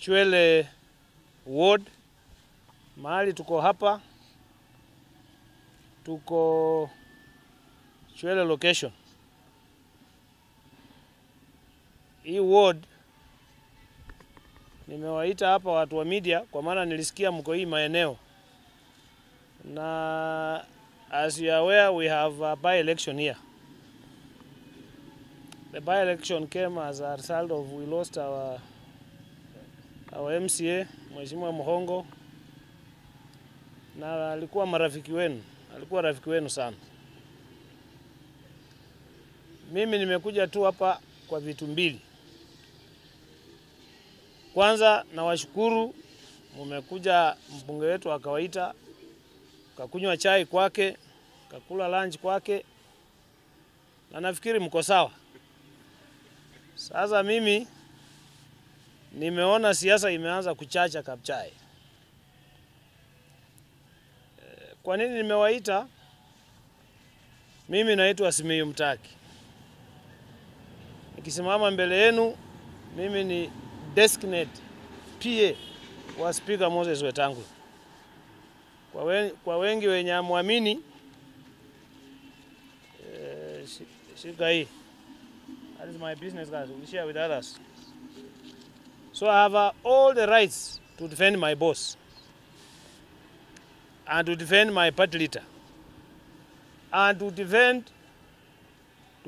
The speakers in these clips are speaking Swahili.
Chwele Ward, mahali tuko hapa, tuko Chwele location. Hii ward nimewaita hapa watu wa media kwa maana nilisikia mko hii maeneo. Na as you are aware, we have a by-election here. The by-election came as a result of we lost our MCA, Mheshimiwa Muhongo, na alikuwa rafiki wenu sana. Mimi nimekuja tu hapa kwa vitu mbili. Kwanza nawashukuru mmekuja, mbunge wetu akawaita, kakunywa chai kwake, kakula lunch kwake, na nafikiri mko sawa. Sasa mimi nimeona siasa imeanza kuchacha Kapchai. Kwa nini nimewaita? Mimi naitwa Simiyu Mtaki. Nikisimama mbele yenu, mimi ni designate PA wa Speaker Moses Wetangula. Kwa wengi wenye hamuamini, shika hii. That is my business, guys. We share with others. So I have all the rights to defend my boss and to defend my party leader and to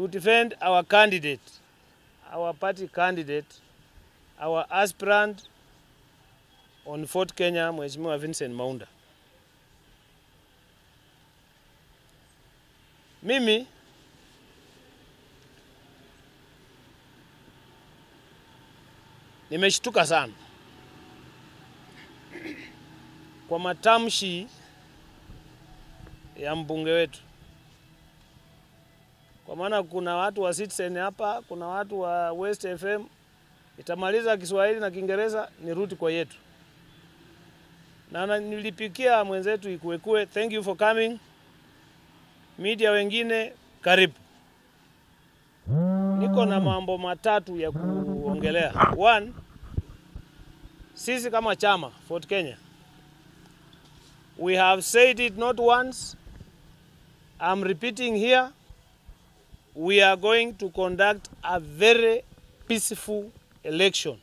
defend our candidate, our party candidate, our aspirant on Fort Kenya, Mheshimiwa Vincent Maunda. Mimi nimeshtuka sana kwa matamshi ya mbunge wetu. Kwa maana kuna watu wa Citizen hapa, kuna watu wa West FM, itamaliza Kiswahili na Kiingereza nirudi kwa yetu. Na nilipikia mwenzetu Ikuekue, thank you for coming. Media wengine, karibu. Niko na mambo matatu ya kuongelea. One, sisi kama chama Fort Kenya, we have said it not once, I'm repeating here, we are going to conduct a very peaceful election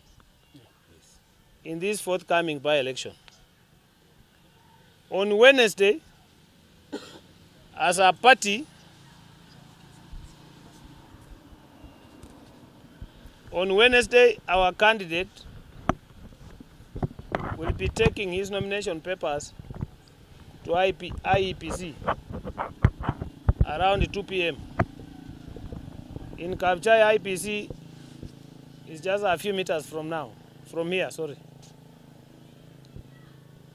in this forthcoming by-election. On Wednesday, as a party, on Wednesday, our candidate will be taking his nomination papers to IEPC around 2 p.m. In Kapchai, IEPC is just a few meters from here, sorry.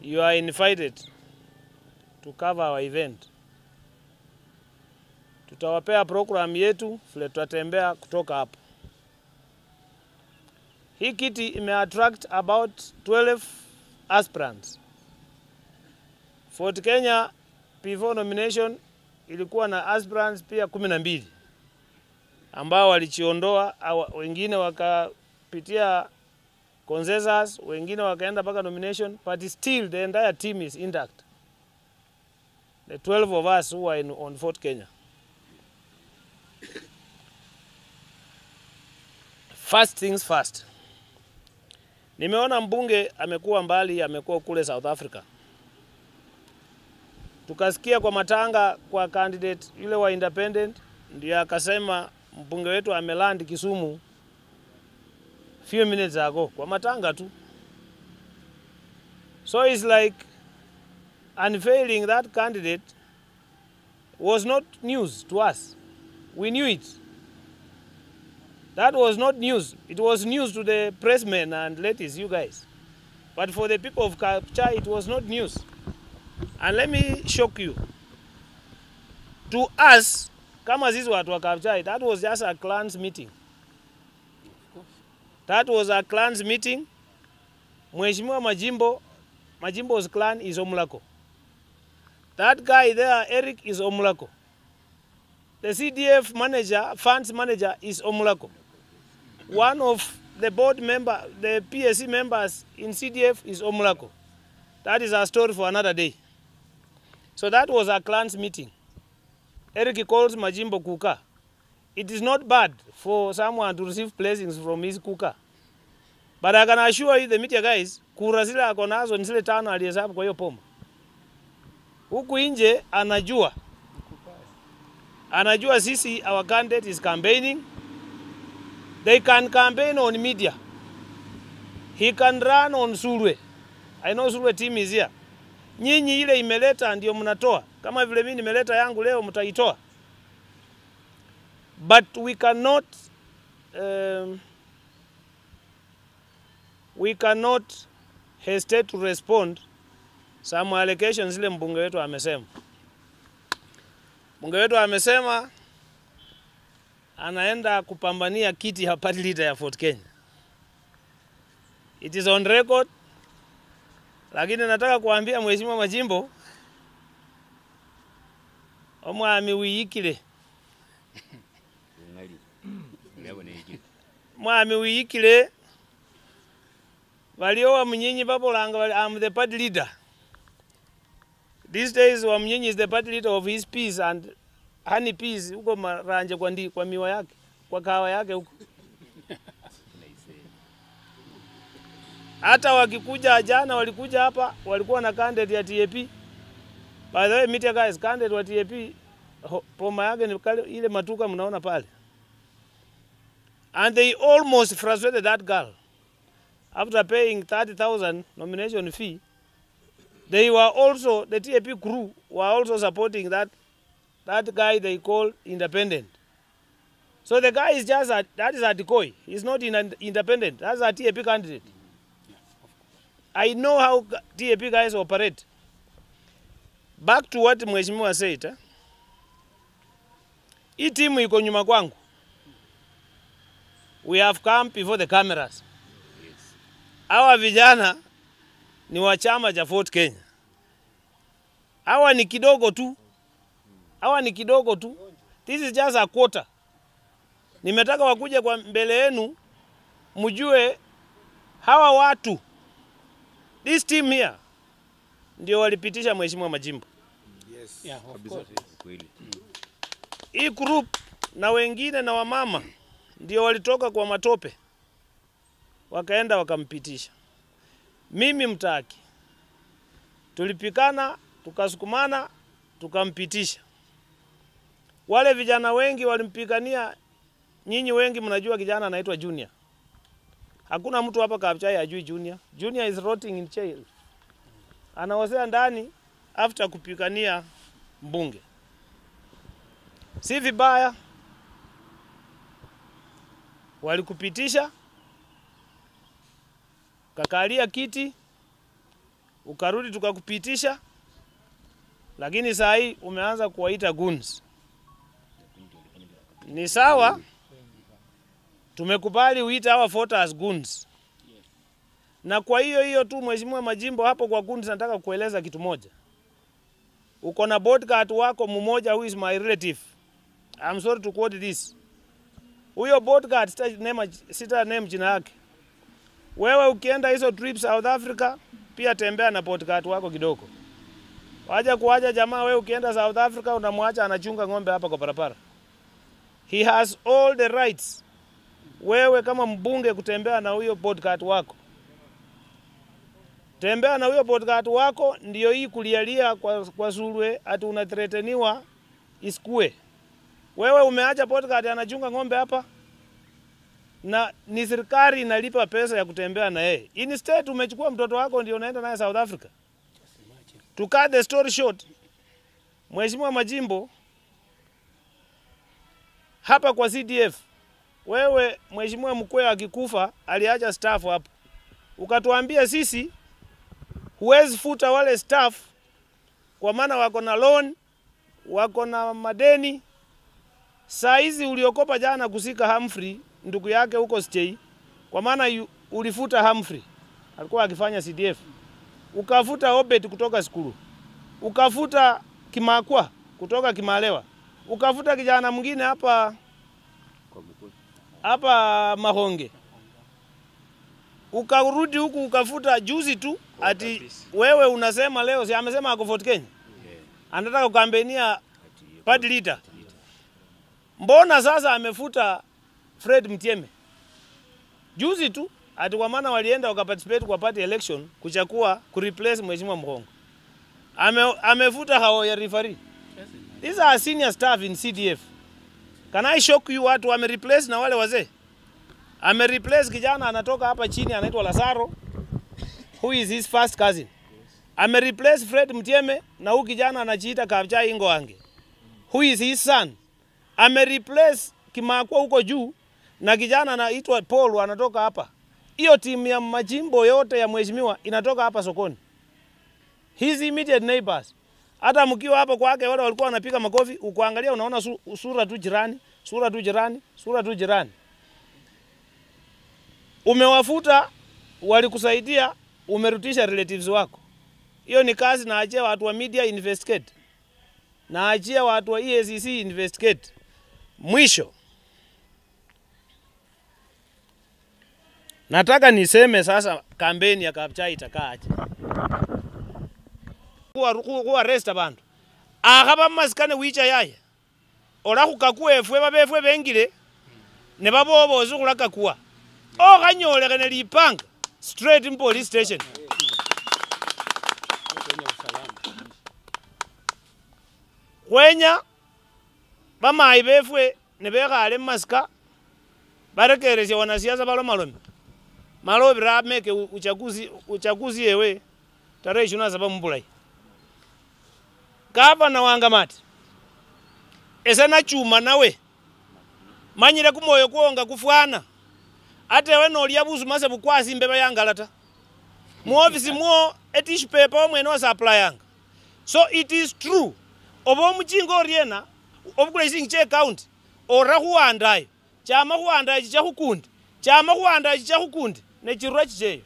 You are invited to cover our event. Tutawapea program yetu, vile tutatembea kutoka hapo. Hii kiti ime-attract about 12 aspirants. Fort Kenya, before nomination, ilikuwa na aspirants pia 12. Ambao walichiondoa, wengine wakapitia consensus, wengine wakaenda mpaka nomination, but still the entire team is intact. The 12 of us who are on Fort Kenya. First things first. Nimeona mbunge amekuwa mbali, amekuwa kule South Africa. Tukasikia kwa matanga kwa candidate yule wa independent, ndio akasema mbunge wetu ameland Kisumu few minutes ago, kwa matanga tu. So it's like unveiling that candidate was not news to us. We knew it. That was not news. It was news to the pressmen and ladies, you guys. But for the people of Kapchai, it was not news. And let me shock you. To us, kama sisi watu wa Kapchai, that was just a clans meeting. That was a clans meeting. Mheshimiwa Majimbo's clan is Omulako. That guy there, Eric, is Omulako. The CDF manager, funds manager, is Omulako. One of the board member, the PSC members in CDF is Omulako. That is a story for another day. So that was a clans meeting. Eric calls Majimbo Kuka. It is not bad for someone to receive blessings from his Kuka. But I can assure you the media guys, kura zile ako nazo ni zile 5 alihesabu kwa hiyo poma. Huku nje anajua sisi our candidate is campaigning. They can campaign on media. He can run on Surwe. I know Surwe team is here. Nyinyi ile imeleta ndio mnatoa. Kama vile mimi nimeleta yangu leo mtaitoa. But we cannot hesitate to respond some allegations zile mbunge wetu amesema. Mbunge wetu amesema anaenda kupambania kiti ya party leader ya Fort Kenya. It is on record. Lakini nataka kuambia Mheshimiwa Majimbo omwami wiyikile. Mwami wiyikile waliowa mnyinyi babolanga I'm the party leader. These days wa mnyinyi is the party leader of his peace and honey peace huko maranje kwa miwa yake, kwa kahawa yake huko. Hata wakikuja jana walikuja hapa walikuwa na candidate ya TAP. By the way, media guys, candidate wa TAP poma yake ni ile matuka mnaona pale. And they almost frustrated that girl. After paying 30,000 nomination fee, they were also, the TAP crew were also supporting that guy they call independent. So the guy is just, that is a decoy. He's not independent. That's a TAP candidate. I know how TAP guys operate. Back to what Mheshimiwa said. Hii timu iko nyuma kwangu. We have come before the cameras. Hawa vijana ni wa chama cha Fort Kenya. Hawa ni kidogo tu. This is just a quarter. Nimetaka wakuje kwa mbele yenu mjue hawa watu. This team here ndio walipitisha Mheshimiwa Majimbo. Yes. Yeah, of course. Hii group na wengine na wamama ndio walitoka kwa matope. Wakaenda wakampitisha. Mimi mtaki. Tulipikana, tukasukumana, tukampitisha. Wale vijana wengi walimpikania, nyinyi wengi mnajua kijana anaitwa Junior. Hakuna mtu hapa Kabuchai ajui Junior. Junior is rotting in jail. Anaosea ndani after kupikania mbunge. Si vibaya. Walikupitisha. Kakalia kiti. Ukarudi tukakupitisha. Lakini saa hii umeanza kuwaita goons. Ni sawa. Tumekubali uita hawa voters goons. Na kwa hiyo tu Mheshimiwa Majimbo hapo kwa goons nataka kueleza kitu moja. Uko na bodyguard wako mmoja who is my relative. I'm sorry to quote this. Huyo bodyguard sita name jina yake. Wewe ukienda hizo trips South Africa pia tembea na bodyguard wako kidogo. Waja jamaa wewe ukienda South Africa unamwacha anachunga ng'ombe hapa kwa barabara. He has all the rights. Wewe kama mbunge kutembea na huyo bodyguard wako. Tembea na huyo bodyguard wako ndio hii kulialia kwa Surwe ati unathreateniwa isikue. Wewe umeacha bodyguard anachunga ng'ombe hapa na ni serikali inalipa pesa ya kutembea na yeye. Instead umechukua mtoto wako ndio unaenda naye South Africa. To cut the story short, Mheshimiwa Majimbo hapa kwa CDF, wewe Mheshimiwa Mkwea akikufa aliacha staff hapo. Ukatuambia sisi huwezi futa wale staff kwa maana wako na loan, wako na madeni. Saa hizi uliokopa jana kusika Humphrey ndugu yake huko Stay kwa maana ulifuta Humphrey alikuwa akifanya CDF. Ukafuta Obed kutoka skulu. Ukafuta Kimakwa kutoka Kimalewa. Ukafuta kijana mwingine hapa Mahonge. ukarudi huku ukafuta juzi tu ati wewe unasema leo si amesema ako Fort Kenya. Anataka kukampenia party leader. Mbona sasa amefuta Fred Mtieme? Juzi tu ati kwa maana walienda wakaparticipate kwa party election kuchakua kureplace Mheshimiwa Mkongo. Amefuta hao ya referee. These are senior staff in CDF. Can I shock you watu replace na wale wazee? Replace kijana anatoka hapa chini anaitwa Lazaro, who is his first cousin. Replace Fred Mtieme na huyu kijana anajiita Kapchai Ngoange, who is his son. Replace Kimakwa huko juu na kijana anaitwa Paul anatoka hapa. Hiyo timu ya majimbo yote ya mheshimiwa inatoka hapa sokoni. His immediate neighbors. Hata mkiwa hapo kwake wale walikuwa wanapiga makofi, ukuangalia unaona sura tu jirani, sura tu jirani, sura tu jirani. Umewafuta, walikusaidia, umerutisha relatives wako. Hiyo ni kazi na achia watu wa media investigate. Na achia watu wa EACC investigate. Mwisho. Nataka niseme sasa kampeni ya Kapchai itakaa aje. Kuwa arrest abantu. Akaba maskane wicha yaye. Ora kukakue efwe babefwe bengire ne baboboze kulaka kuwa. O kanyole kane lipanga straight in police station. Kwenya bamayi befwe ne bekale maska barekereje wanasiasa balomalome. Malobira meke uchaguzi yewe tarehe 27 Mbulai. Gavana Wangamati esana chuma nawe manyire kumoyo kuonga kufwana ate we no lyabuzu mase bukwasi mbeba yangalata mu office mo etish paper omwe no supply yanga. So it is true obo mujingo oriena obugulesing che account ora kuandayo chama kuandayo cha hukundi chama kuandayo cha hukundi ne chirwa chicheyo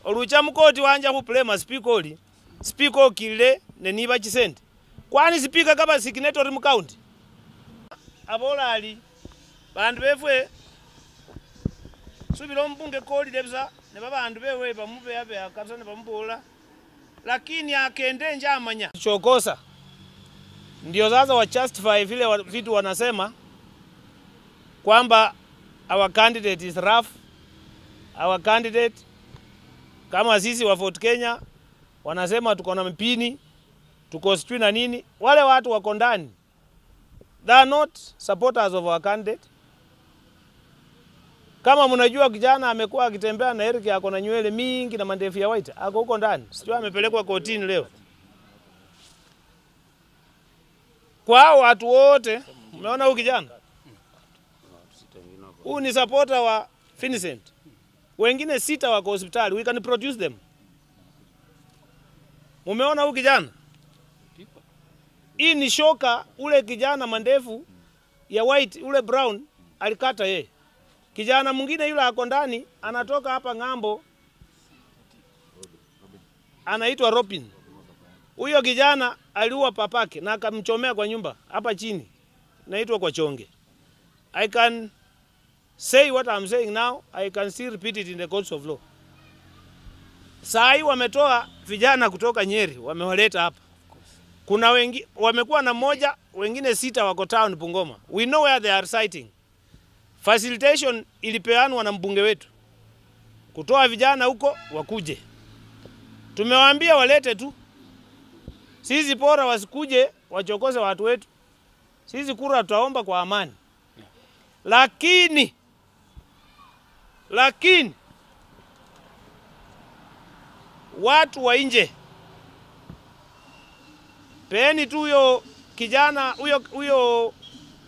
olucha mukoti wanja ku plema speaker kile ne niba chisende kwani speaker kaba signatory mu county abolali bandu befwe subira mbunge koli lebza ne babandu bewe bamube yabe akabisa ne bambola lakini akende nje amanya chokosa ndio sasa wa justify vile vitu wanasema kwamba our candidate is rough. Our candidate kama sisi wa Fort Kenya wanasema tuko na mpini, tuko sijui na nini. Wale watu wako ndani, they are not supporters of our candidate. Kama mnajua kijana amekuwa akitembea na Eric yako na nywele mingi na mandefu ya white, ako huko ndani. Sijui amepelekwa kotini leo. Kwa watu wote, umeona huyu kijana? Huyu ni supporter wa Vincent. Wengine 6 wako hospitali, we can produce them. Umeona huyu kijana? Hii ni shoka, ule kijana mandefu ya white, ule brown alikata yeye. Kijana mwingine yule ako ndani anatoka hapa ngambo anaitwa Robin. Huyo kijana aliua papake na akamchomea kwa nyumba hapa chini. Naitwa kwa Chonge. I can say what I'm saying now, I can still repeat it in the courts of law. Sai wametoa vijana kutoka Nyeri, wamewaleta hapa. Kuna wengi wamekuwa na moja, wengine 6 wako town Bungoma. We know where they are sighting. Facilitation ilipeanwa na mbunge wetu. Kutoa vijana huko wakuje. Tumewaambia walete tu. Sisi pora wasikuje wachokoze watu wetu. Sisi kura tutaomba kwa amani. Lakini watu wa nje peni tu huyo kijana huyo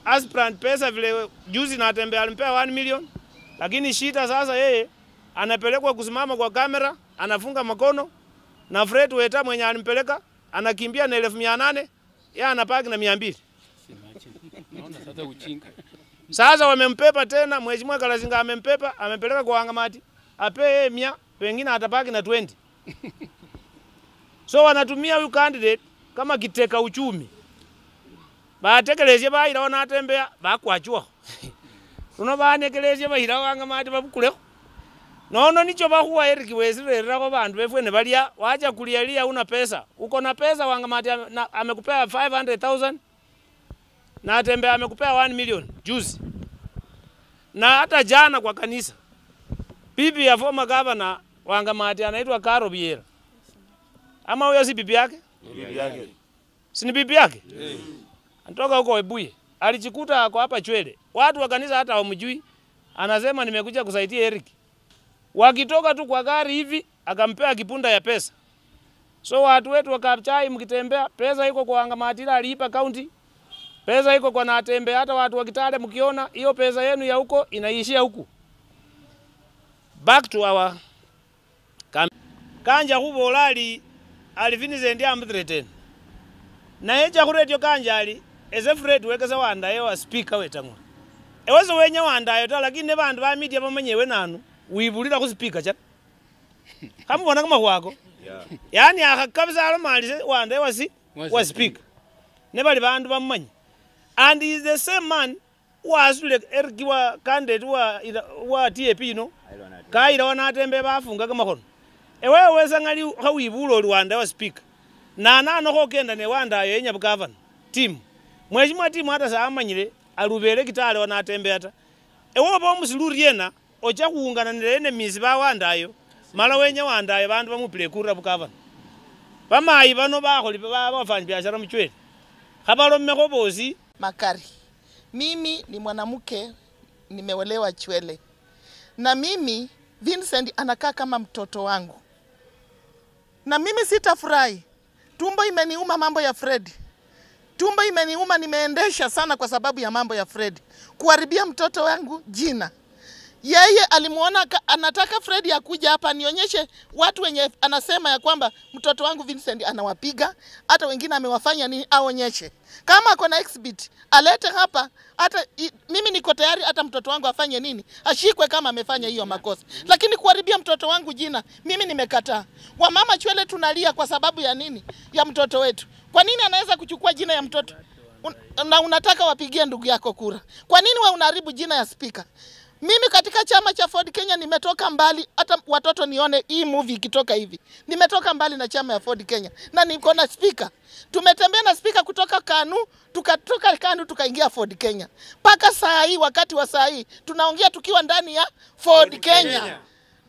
aspirant pesa vile juzi na atembea alimpea 1 million, lakini shida sasa yeye anapelekwa kusimama kwa kamera, anafunga makono na Fred Weta mwenye alimpeleka anakimbia na 1800, yeye anapaki na 200. Naona sasa uchinga. Sasa wamempepa tena, Mheshimiwa Kalasinga amempepa, amepeleka kwa Wangamati. Ape yeye 100, wengine atapaki na 20. So wanatumia huyu candidate kama kiteka uchumi. Batekeleze baira wanatembea bakwachwa. Tuno banekeleze baira Wangamati babukuleko. Nono nicho bahuwa Eric wesirera kwa bandu befwe ne balia wacha kulialia una pesa. Uko na pesa Wangamati amekupea 500,000 na Atembe amekupea 1 million juzi. Na hata jana kwa kanisa bibi ya former governor Wangamati anaitwa Karo Biera. Ama huyo si bibi yake? Bibi yake. Si ni bibi yake? Anatoka huko Webuye. Alijikuta kwa hapa Chwele. Watu wa kanisa hata hawamjui. Anasema nimekuja kusaidia Eric. Wakitoka tu kwa gari hivi akampea kipunda ya pesa. So watu wetu wa Kapchai mkitembea pesa iko kwa Wangamati aliipa county. Pesa iko kwa Natembe, hata watu wa Kitale mkiona hiyo pesa yenu ya huko inaishia huku. Back to our Kanja hubo olali alifinize ndi amthreaten. Na eja kuretyo Kanja ali Fred wekeza wandaye wa speaker wetangwa. Ewezo wenya wandaye ta lakini ne bandu ba media bamenyewe nanu wibulira ku speaker cha. Kamubona kama wako. Yani akakabisa alomali wandaye wa speaker. Ne bali bandu bamanyi. And he is the same man who was Eric wa candidate wa TAP no. Kaira wana Atembe bafunga kama kono. Ewe weza ngali hawibulo Rwanda wa speaker. Na nano kokenda ne wanda yenya governor team. Mweshimwa team hata sa amanyire alubere Kitale wana Atembe hata. Ewe bo musiluri yena ocha kuungana ne enemies ba wandayo. Mala wenya wandayo bandu bamupile kura governor. Bamayi bano bakholi bafanya biashara mu Chwele. Habalo mmeko bosi Makari. Mimi ni mwanamke nimeolewa Chwele. Na mimi Vincent anakaa kama mtoto wangu. Na mimi sitafurahi. Tumbo imeniuma mambo ya Fred. Tumbo imeniuma nimeendesha sana kwa sababu ya mambo ya Fred. Kuharibia mtoto wangu jina. Yeye alimuona anataka Fred akuja hapa nionyeshe watu wenye anasema ya kwamba mtoto wangu Vincent anawapiga, hata wengine amewafanya nini aonyeshe. Kama ako na exhibit alete hapa, hata mimi niko tayari hata mtoto wangu afanye nini, ashikwe kama amefanya hiyo makosa. Lakini kuharibia mtoto wangu jina, mimi nimekataa. Wamama Chwele tunalia kwa sababu ya nini? Ya mtoto wetu. Kwa nini anaweza kuchukua jina ya mtoto? Na unataka wapigie ndugu yako kura. Kwa nini wewe unaharibu jina ya speaker? Mimi katika chama cha Ford Kenya nimetoka mbali, hata watoto nione hii movie ikitoka hivi. Nimetoka mbali na chama ya Ford Kenya na niko na speaker. Tumetembea na speaker kutoka KANU, tukatoka KANU tukaingia Ford Kenya. Paka saa hii, wakati wa saa hii tunaongea tukiwa ndani ya Ford Kenya.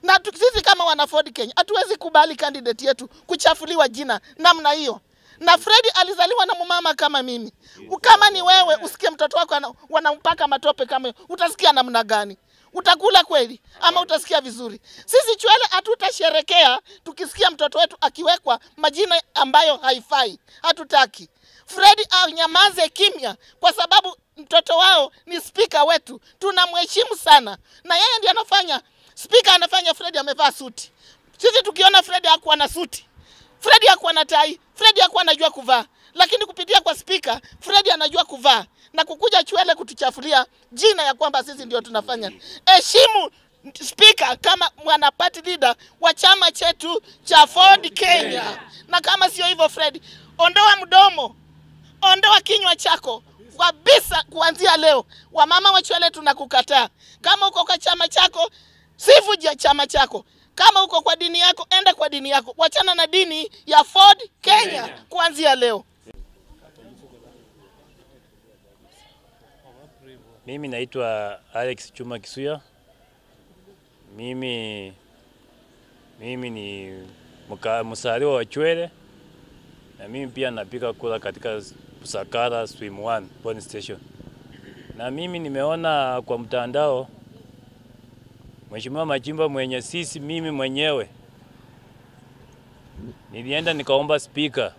Na sisi kama wana Ford Kenya hatuwezi kubali candidate yetu kuchafuliwa jina namna hiyo. Na Fred alizaliwa na mumama kama mimi. Kama ni wewe usikie mtoto wako wanampaka matope kama hiyo, utasikia namna gani? Utakula kweli ama utasikia vizuri? Sisi Chwele hatutasherekea tukisikia mtoto wetu akiwekwa majina ambayo haifai. Hatutaki. Fred anyamaze kimya kwa sababu mtoto wao ni speaker wetu. Tunamheshimu sana. Na yeye ndiye anafanya, speaker anafanya Fred amevaa suti. Sisi tukiona Fred hakuwa na suti, Fred hakuwa na tai, Fred hakuwa anajua kuvaa. Lakini kupitia kwa speaker, Fred anajua kuvaa na kukuja Chwele kutuchafulia jina ya kwamba sisi ndio tunafanya. Heshimu speaker kama mwana party leader wa chama chetu cha Ford Kenya. Na kama sio hivyo Fred, ondoa mdomo, ondoa kinywa chako kabisa kuanzia leo. Wamama wa Chwele tunakukataa. Kama uko kwa chama chako, sivuje chama chako. Kama uko kwa dini yako, enda kwa dini yako. Wachana na dini ya Ford Kenya kuanzia leo. Mimi naitwa Alex Chuma Kisuya. Mimi ni msaliwa wa Chwele. Na mimi pia napiga kura katika Busakara Swim 1 Polling Station. Na mimi nimeona kwa mtandao Mheshimiwa Machimba mwenye sisi mimi mwenyewe nilienda nikaomba speaker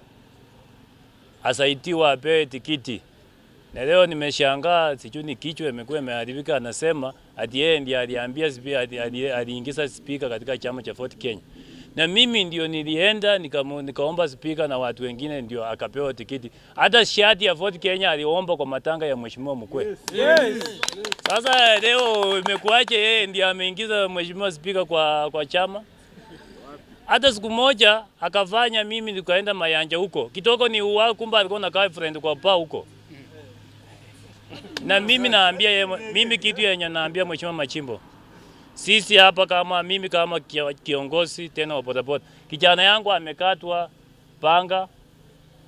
asaitiwa apewe tikiti. Na leo nimeshangaa sijui ni kichwa imekuwa imeharibika, anasema ati yeye ndiye aliambia aliingiza speaker katika chama cha Ford Kenya. Na mimi ndio nilienda nikaomba speaker na watu wengine ndio akapewa tikiti. Hata shati ya Ford Kenya aliomba kwa matanga ya Mheshimiwa Mkwe. Yes. Sasa leo imekuaje yeye ndiye ameingiza Mheshimiwa speaker kwa chama? Hata siku moja akafanya mimi nikaenda Mayanja huko. Kitoko ni uwa kumba alikuwa na girlfriend kwa pa huko. Na mimi naambia mimi kitu yenye naambia Mheshimiwa Machimbo. Sisi hapa kama mimi kama kiongozi tena wa bodaboda, kijana yangu amekatwa panga,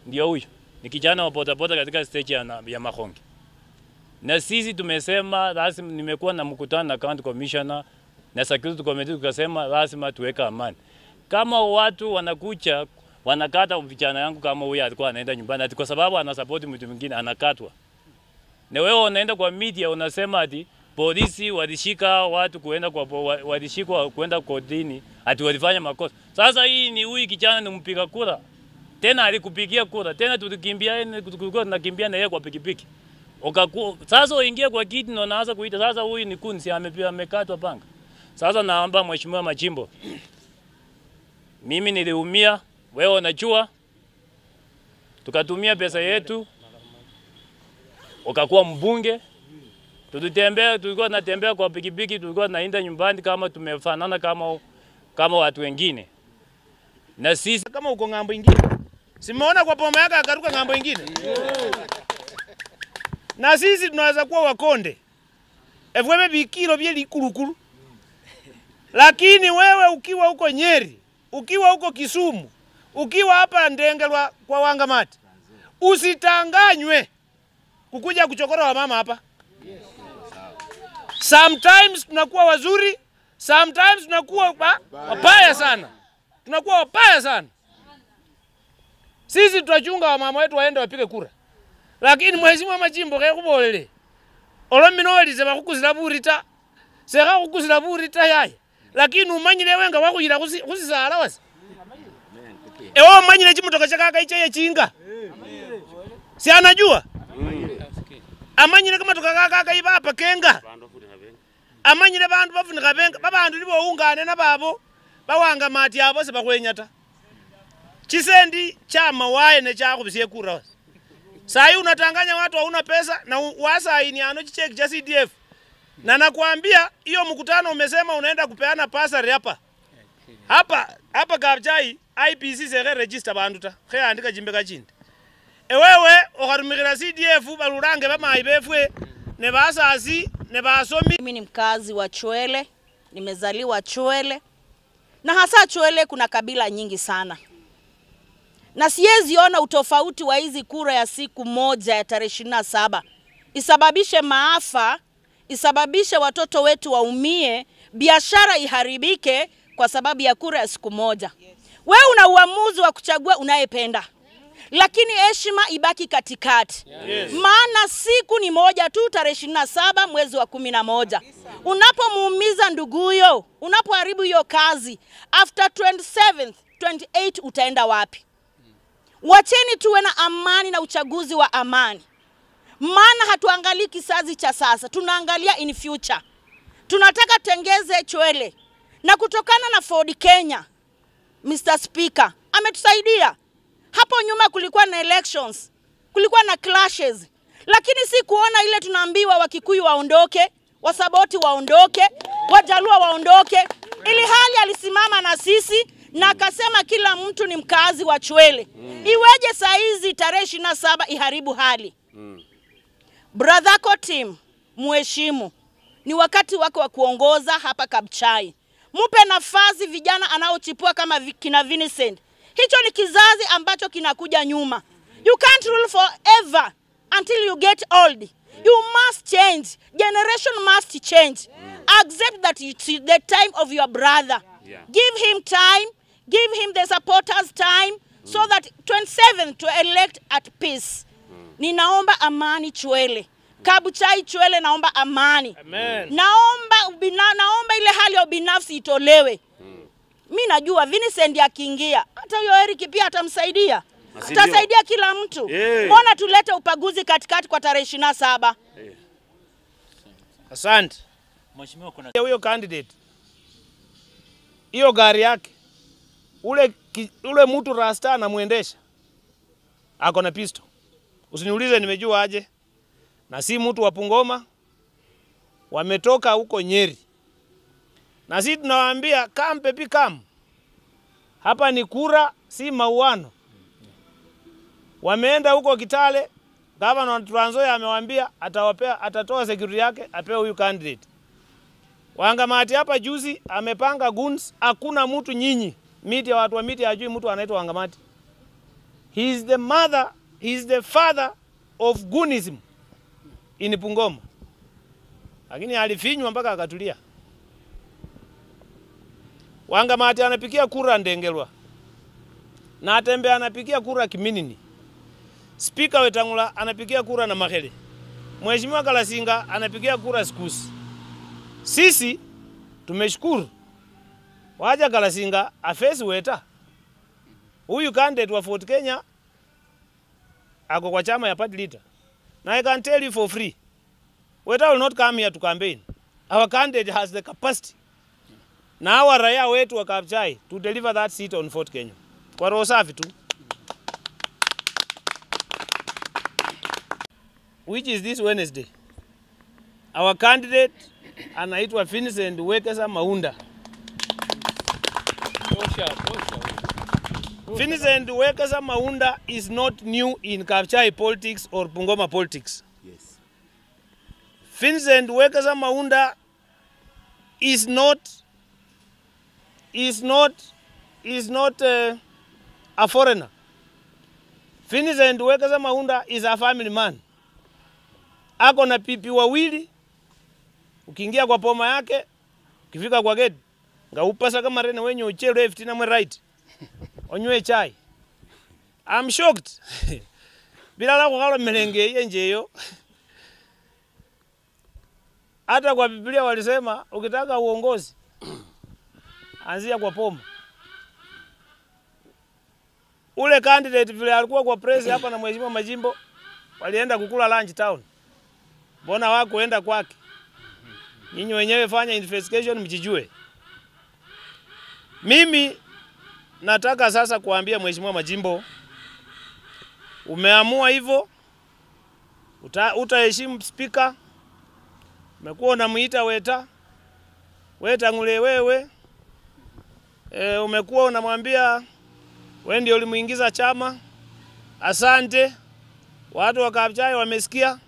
ndio huyo. Ni kijana wa bodaboda katika stage ya Mahonge. Na sisi tumesema lazima, nimekuwa na mkutano na county commissioner na security committee, tukasema lazima tuweke amani. Kama watu wanakucha wanakata vijana yangu kama huyu alikuwa anaenda nyumbani ati kwa sababu ana support mtu mwingine anakatwa. Na wewe unaenda kwa media unasema ati polisi walishika watu walishikwa kwenda kotini ati walifanya makosa. Sasa hii ni huyu kijana ni mpiga kura. Tena alikupigia kura. Tena tulikuwa tunakimbia na yeye kwa pikipiki. Sasa uingie kwa kiti na unaanza kuita sasa huyu ni kunzi amekatwa panga. Sasa naomba Mheshimiwa Machimbo. Mimi niliumia, wewe unajua. Tukatumia pesa yetu. Ukakuwa mbunge. Tulikuwa tunatembea kwa pikipiki, tulikuwa tunaenda nyumbani kama tumefanana kama watu wengine. Na sisi kama uko ngambo ingine. Simeona kwa poma yake akaruka ngambo ingine. Na sisi tunaweza kuwa wakonde. Evwebe bikiro bye likulukulu. Lakini wewe ukiwa huko Nyeri, ukiwa huko Kisumu, ukiwa hapa Ndengelwa kwa Wangamati, usitanganywe kukuja kuchokora wa mama hapa. Sometimes tunakuwa wazuri, sometimes tunakuwa wabaya sana. Tunakuwa wabaya sana. Sisi tutachunga wa mama wetu waende wapige kura. Lakini Mheshimiwa Machimbo kaya kubolele. Olominolize bakukuzira burita. Seka kukuzira burita yaye. Lakini umanyire wenga wakuyira kusisala wasi. Ewo umanyire chimotoka chakaka ichaye chinga. Si anajua? Amanyire kama tukakaka iba apa kenga. Amanyire bantu bafunika benga. Babantu nibo ungane na babo. Bawanga mati abo se bakwenyata. Chisendi chama wae ne chakubisie kura wasi. Sai unatanganya watu hauna pesa na wasa iniano chicheki cha CDF. Na nakwambia hiyo mkutano umesema unaenda kupeana pasari hapa. Hapa Kapchai IPC sege register banduta. Khe andika jimbeka chindi. Ewewe okarumikira CDF balurange bamayi befwe ne basasi ne basomi. Mimi ni mkazi wa Chwele, nimezaliwa Chwele. Na hasa Chwele kuna kabila nyingi sana. Na siwezi ona utofauti wa hizi kura ya siku moja ya tarehe 27. Isababishe maafa, isababishe watoto wetu waumie, biashara iharibike kwa sababu ya kura ya siku moja. Wewe una uamuzi wa kuchagua unayependa. Lakini heshima ibaki katikati. Maana siku ni moja tu tarehe 27 mwezi wa 11. Unapomuumiza nduguyo, unapoharibu hiyo kazi, after 27th, 28 utaenda wapi? Wacheni tuwe na amani na uchaguzi wa amani. Maana hatuangalii kizazi cha sasa, tunaangalia in future. Tunataka tengeze Chwele. Na kutokana na Ford Kenya, Mr. Speaker, ametusaidia. Hapo nyuma kulikuwa na elections, kulikuwa na clashes. Lakini si kuona ile tunaambiwa Wakikuyu waondoke, Wasaboti waondoke, Wajaluo waondoke. Ili hali alisimama na sisi na akasema kila mtu ni mkazi wa Chwele. Iweje saa hizi tarehe 27 iharibu hali? Brother team, muheshimu. Ni wakati wako wa kuongoza hapa Kapchai. Mupe nafasi vijana anaochipua kama kina Vincent. Hicho ni kizazi ambacho kinakuja nyuma. You can't rule forever until you get old. You must change. Generation must change. Accept that it's the time of your brother. Give him time. Give him the supporters time so that 27 to elect at peace. Ninaomba amani Chwele. Kabuchai Chwele naomba amani. Amen. Naomba ile hali ya binafsi itolewe. Mimi najua Vincent akiingia hata huyo Eric pia atamsaidia. Atasaidia kila mtu. Mbona tulete upaguzi katikati kwa tarehe 27? Asante. Mheshimiwa kuna huyo candidate. Hiyo gari yake. Ule mtu rasta anamuendesha. Ako na pisto. Usiniulize nimejua aje. Na si mtu wa Bungoma. Wametoka huko Nyeri. Na sisi tunawaambia come baby come. Hapa ni kura si mauano. Wameenda huko Kitale, Governor Trans Nzoia amewaambia atatoa security yake apewe huyu candidate. Wangamati hapa juzi amepanga goons, hakuna mtu nyinyi. Miti watu wa miti hajui mtu anaitwa Wangamati. He is the father of goonism in Bungoma. Lakini alifinywa mpaka akatulia. Wangamati anapigia kura Ndengelwa. Na Atembe anapigia kura Kiminini. Speaker Wetangula anapigia kura na Mahele. Mheshimiwa Kalasinga anapigia kura Sikusi. Sisi tumeshukuru. Waja Kalasinga afesi Weta. Huyu candidate wa Fort Kenya ako kwa chama ya party leader. Now I can tell you for free. Weta will not come here to campaign. Our candidate has the capacity. Na hawa raia wetu wa Kabuchai to deliver that seat on Fort Kenya. Kwa roho safi tu. Which is this Wednesday. Our candidate anaitwa Vincent Wekesa Maunda. Vincent Wekesa Maunda is not new in Kabuchai politics or Bungoma politics. Yes. Vincent Wekesa Maunda is not a foreigner. Vincent Wekesa Maunda is a family man. Ako na pipi wawili. Ukiingia kwa poma yake, ukifika kwa gate, ngaupasa kama rene wenye uche left na mwe right. Onywe chai. I'm shocked. Bila la kukala melenge yenjeyo. Hata kwa Biblia walisema ukitaka uongozi anzia kwa poma. Ule candidate vile alikuwa kwa press hapa na Mheshimiwa Majimbo walienda kukula lunch town. Mbona wako enda kwake? Nyinyi wenyewe fanya investigation mjijue. Mimi nataka sasa kuambia Mheshimiwa Majimbo, umeamua hivyo, utaheshimu speaker. Umekuwa unamuita Weta ngule wewe. Umekuwa unamwambia wewe ndio ulimuingiza chama. Asante. Watu wa Kabuchai wamesikia.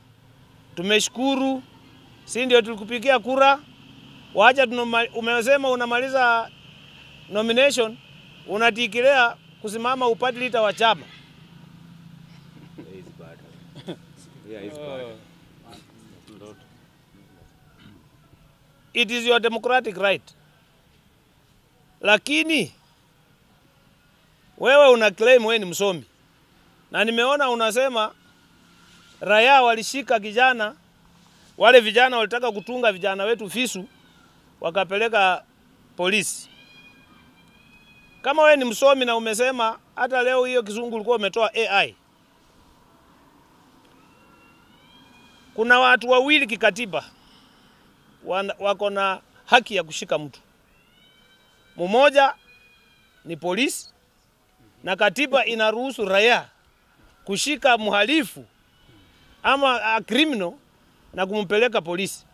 Tumeshukuru. Si ndio tulikupigia kura. Wacha umesema unamaliza nomination, unatikilea kusimama upati lita wa chama. It is your democratic right. Lakini wewe una claim wewe ni msomi. Na nimeona unasema raia walishika kijana, wale vijana walitaka kutunga vijana wetu visu, wakapeleka polisi. Kama wewe ni msomi na umesema hata leo hiyo kizungu ulikuwa umetoa AI. Kuna watu wawili kikatiba wako na haki ya kushika mtu. Mmoja ni polisi, na katiba inaruhusu raia kushika mhalifu ama a criminal na kumpeleka polisi.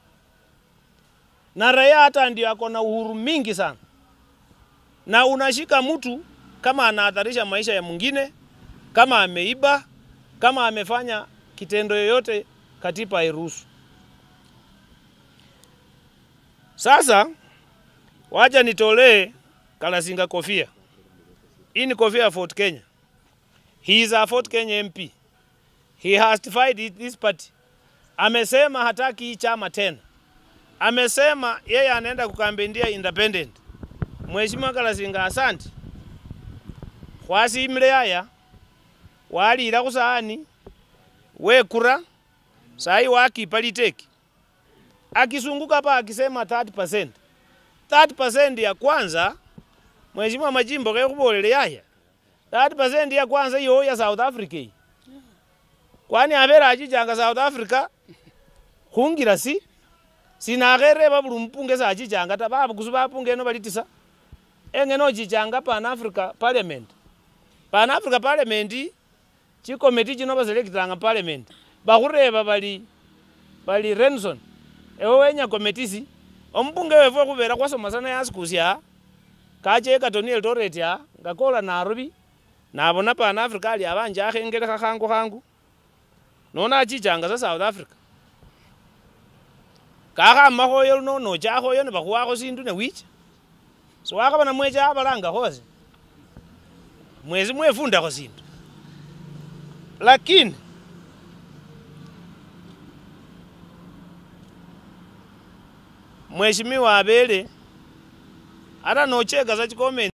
Na raia hata ndio ako na uhuru mingi sana. Na unashika mtu kama anahatarisha maisha ya mwingine, kama ameiba, kama amefanya kitendo yoyote katiba hairuhusu. Sasa wacha nitolee Kalasinga kofia. Hii ni kofia ya Fort Kenya. He is a Fort Kenya MP. He has defied this party. Amesema hataki hii chama tena. Amesema yeye anaenda kukambendia independent. Mheshimiwa Kalasinga, asante. Khwasimile haya wali ila kusahani wekura sai wakipa liteki. Akisunguka hapa akisema 30%. 30% ya kwanza Mheshimiwa Majimbo kaya kubolele haya. 30% ya kwanza hiyo ya South Africa. Kwani abera ajijanga South Africa kungira si sinagere babulu mpunge za ajijanga tababu kusuba punge no balitisa engeno jijanga Pan Africa Parliament. Pan Africa Parliament chi committee chino baselectanga parliament bakureba bali Renson ewe wenya committee si ompunge wewe kubera kwasoma sana yasikusia kaje katoni Eldoret ya ngakola Nairobi nabona Pan Africa ali abanja akhengele khangu nona ajijanga za South Africa. Kaka makhoyo no chakhoyo ne bakhuwakho sindu ne wicha. So wakhaba na mwecha abalanga khose. Mwezi mwefundakho sindu. Lakini Mheshimiwa Abele ata nocheka za chikomeni